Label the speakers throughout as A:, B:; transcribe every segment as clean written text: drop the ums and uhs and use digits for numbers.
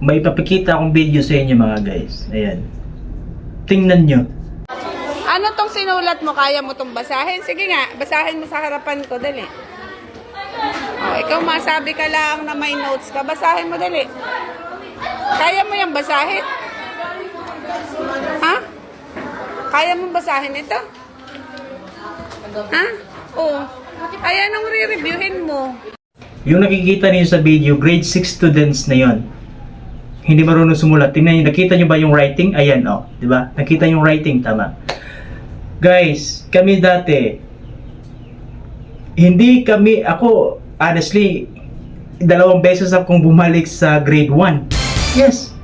A: May ipapakita akong video sa inyo mga guys. Ayan. Tingnan nyo.
B: Ano tong sinulat mo? Kaya mo tong basahin? Sige nga, basahin mo sa harapan ko, dali. O, ikaw masabi ka lang na may notes ka, basahin mo, dali. Kaya mo yung basahin? Ha? Kaya mo basahin ito? Ha? Oo. Ay, anong re-reviewin mo?
A: Yung nakikita niyo sa video, grade 6 students na yon. Hindi marunong sumulat. Tingnan niyo, nakita niyo ba yung writing? Ayan, oh, 'di ba? Nakita yung writing, tama. Guys, kami dati ako honestly 2 beses akong bumalik sa grade 1. Yes.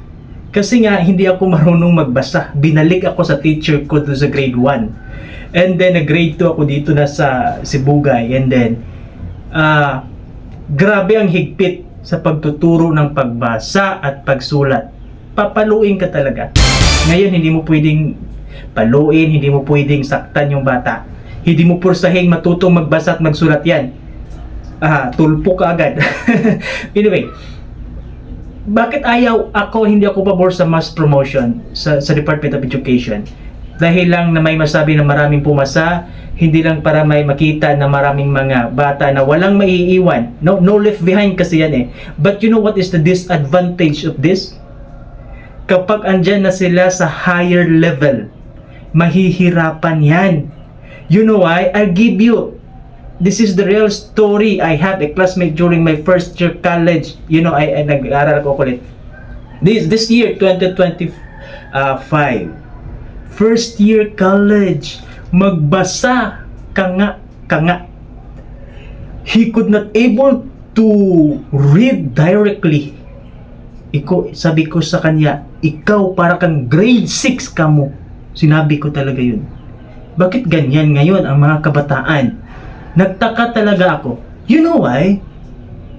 A: Kasi nga hindi ako marunong magbasa. Binalik ako sa teacher ko doon sa grade 1. And then grade 2 ako dito na sa Sibugay. And then grabe ang higpit sa pagtuturo ng pagbasa at pagsulat. Papaluin ka talaga. Ngayon, hindi mo pwedeng paluin, hindi mo pwedeng saktan yung bata. Hindi mo pursahing matutong magbasa at magsulat yan. Tulpo ka agad. Anyway, bakit hindi ako pabor sa mass promotion sa Department of Education? Dahil lang na may masabi na maraming pumasa, hindi lang para may makita na maraming mga bata na walang maiiwan. No left behind kasi yan eh. But you know what is the disadvantage of this? Kapag andyan na sila sa higher level, mahihirapan yan. You know why? I'll give you. This is the real story. I had a classmate during my first year college. You know, I nag-aaral ko ulit. This year, 2025. First year college. Magbasa ka nga. He could not able to read directly. Sabi ko sa kanya, ikaw para kang grade 6 ka mo. Sinabi ko talaga yun. Bakit ganyan ngayon ang mga kabataan? Nagtaka talaga ako. You know why?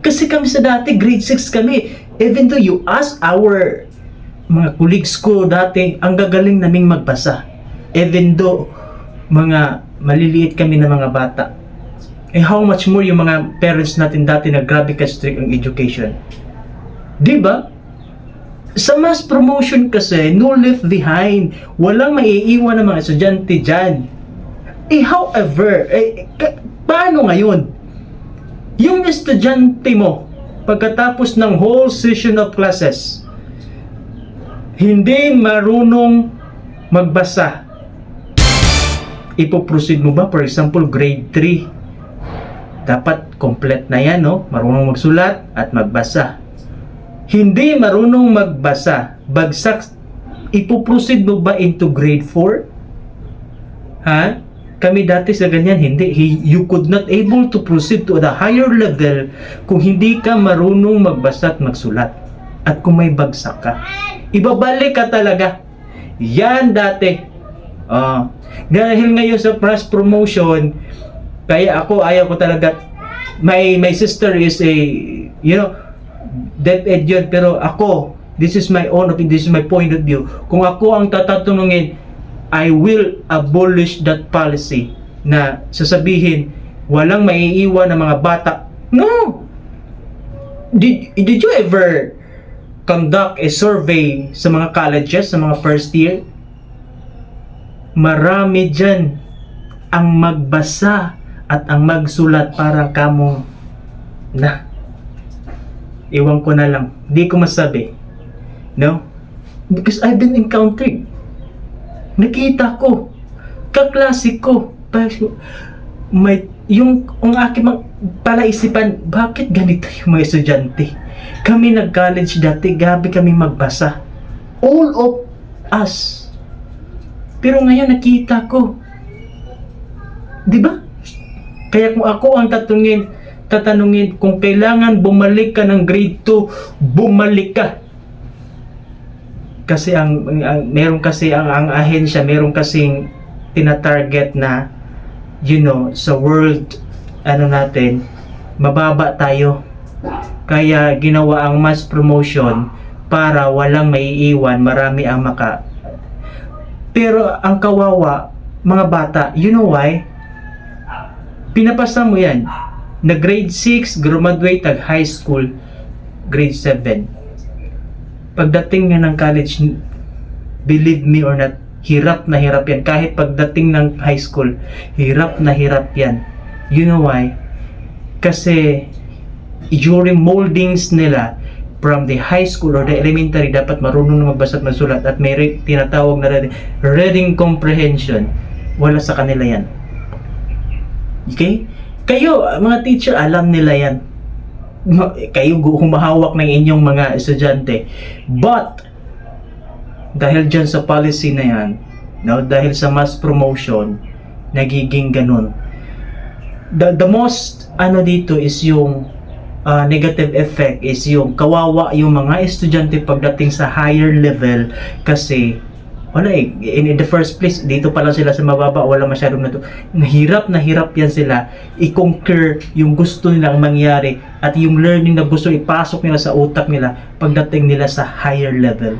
A: Kasi kami sa dati, grade 6 kami. Even though you ask our mga colleagues ko dati, ang gagaling naming magbasa. Even though mga maliliit kami na mga bata. How much more yung mga parents natin dati na grabe ka-strict ang education. Diba? Sa mass promotion kasi, no left behind. Walang maiiwan ng mga estudyante dyan. However, paano ngayon? Yung estudyante mo, pagkatapos ng whole session of classes, hindi marunong magbasa. Ipoproceed mo ba? For example, grade 3. Dapat complete na yan, no? Marunong magsulat at magbasa. Hindi marunong magbasa, bagsak, ipoproceed mo ba into grade 4? Ha? Kami dati sa ganyan, hindi. You could not able to proceed to the higher level kung hindi ka marunong magbasa at magsulat. At kung may bagsak ka, ibabalik ka talaga. Yan dati. Dahil ngayon sa press promotion, kaya ayaw ko talaga. My sister is a, DepEd yun, pero ako, this is my own opinion, this is my point of view. Kung ako ang tatanungin, I will abolish that policy na sasabihin, walang maiiwan ng mga bata. No! Did you ever conduct a survey sa mga colleges, sa mga first year? Marami dyan ang magbasa at ang magsulat para kamo na. Iwan ko na lang. Di ko masabi. No? Because I've been encountered. Nakita ko. Kaklase ko. Ang aking palaisipan, bakit ganito yung mga estudyante? Kami nag-college dati, gabi kami magbasa. All of us. Pero ngayon nakita ko. Di ba? Kaya kung ako ang tatanungin kung kailangan bumalik ka ng grade 2, bumalik ka. Kasi meron kasi ang ahensya, meron kasing tina-target na sa world natin, mababa tayo. Kaya ginawa ang mass promotion para walang maiiwan, marami ang Pero ang kawawa, mga bata, you know why? Pinapasa mo yan. Na grade 6, graduate at high school, grade 7. pagdating nga ng college, believe me or not, hirap na hirap yan. Kahit pagdating ng high school, hirap na hirap yan. You know why? Kasi during moldings nila from the high school or the elementary, dapat marunong na magbasa at magsulat at may tinatawag na reading comprehension. Wala sa kanila yan. Okay? Kayo, mga teacher, alam nila yan. Kayo humahawak ng inyong mga estudyante. But dahil dyan sa policy na yan, no, dahil sa mass promotion, nagiging ganun. The most dito is yung negative effect is yung kawawa yung mga estudyante pagdating sa higher level kasi wala in the first place dito pa lang sila sa mababa, wala masyadong hirap yan sila i-conquer yung gusto nilang mangyari at yung learning na gusto ipasok nila sa utak nila pagdating nila sa higher level.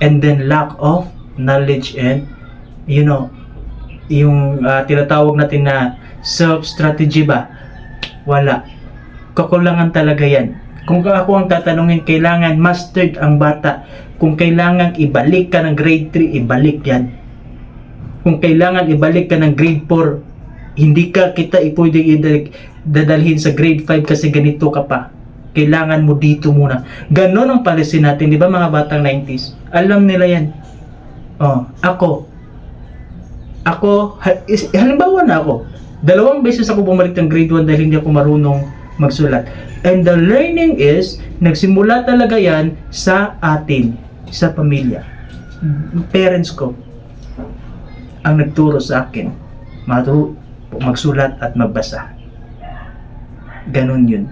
A: And then lack of knowledge and yung tinatawag natin na self-strategy ba? Wala. Kakulangan talaga yan. Kung ako ang tatanungin, kailangan mastered ang bata. Kung kailangan ibalik ka ng grade 3, ibalik yan. Kung kailangan ibalik ka ng grade 4, hindi kita pwedeng dadalhin sa grade 5 kasi ganito ka pa. Kailangan mo dito muna. Ganon ang policy natin, di ba mga batang 90s? Alam nila yan. Ako, halimbawa na ako, 2 beses ako bumalik ng grade 1 dahil hindi ako marunong magsulat. And the learning is, nagsimula talaga yan sa atin, sa pamilya. Parents ko ang nagturo sa akin magsulat at magbasa. Ganon yun.